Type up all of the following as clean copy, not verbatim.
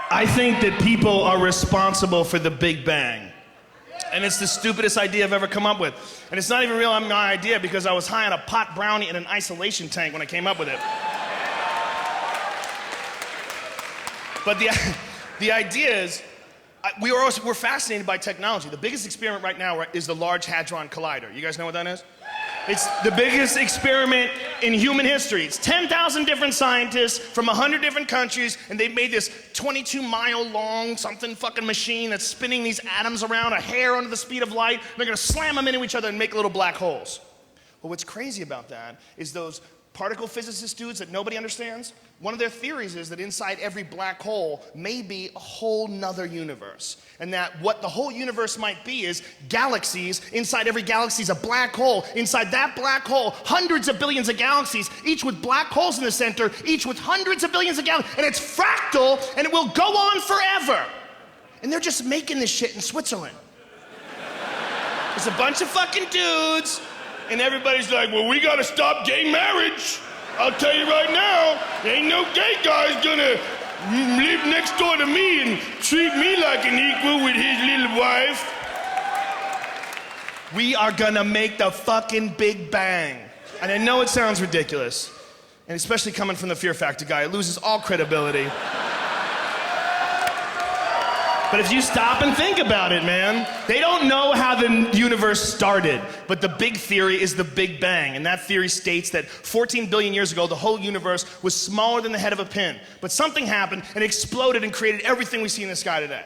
I think that people are responsible for the Big Bang. And it's the stupidest idea I've ever come up with. And it's not even really my idea because I was high on a pot brownie in an isolation tank when I came up with it. But the idea is, we're fascinated by technology. The biggest experiment right now is the Large Hadron Collider. You guys know what that is? It's the biggest experiment in human history. It's 10,000 different scientists from 100 different countries, and they've made this 22-mile-long something fucking machine that's spinning these atoms around a hair under the speed of light. They're gonna slam them into each other and make little black holes. Well, what's crazy about that is those particle physicist dudes that nobody understands, one of their theories is that inside every black hole may be a whole nother universe. And that what the whole universe might be is galaxies. Inside every galaxy is a black hole. Inside that black hole, hundreds of billions of galaxies, each with black holes in the center, each with hundreds of billions of galaxies. And it's fractal, and it will go on forever. And they're just making this shit in Switzerland. There's a bunch of fucking dudes, and everybody's like, well, we gotta stop gay marriage. I'll tell you right now, ain't no gay guy's gonna live next door to me and treat me like an equal with his little wife. We are gonna make the fucking Big Bang. And I know it sounds ridiculous, and especially coming from the Fear Factor guy, it loses all credibility. But if you stop and think about it, man, they don't know how the universe started, but the big theory is the Big Bang, and that theory states that 14 billion years ago, the whole universe was smaller than the head of a pin, but something happened and exploded and created everything we see in the sky today.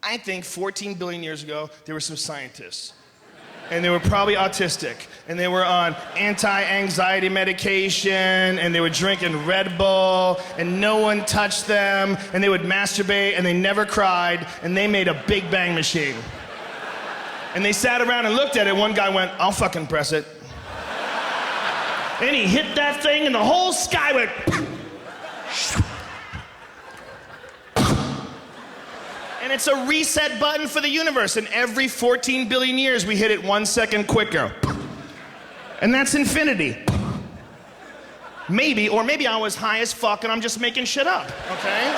I think 14 billion years ago, there were some scientists, and they were probably autistic, and they were on anti-anxiety medication, and they were drinking Red Bull, and no one touched them, and they would masturbate, and they never cried, and they made a Big Bang machine. And they sat around and looked at it. One guy went, I'll fucking press it. And he hit that thing, and the whole sky went. And it's a reset button for the universe, and every 14 billion years we hit it 1 second quicker. And that's infinity. Maybe, or maybe I was high as fuck and I'm just making shit up, okay?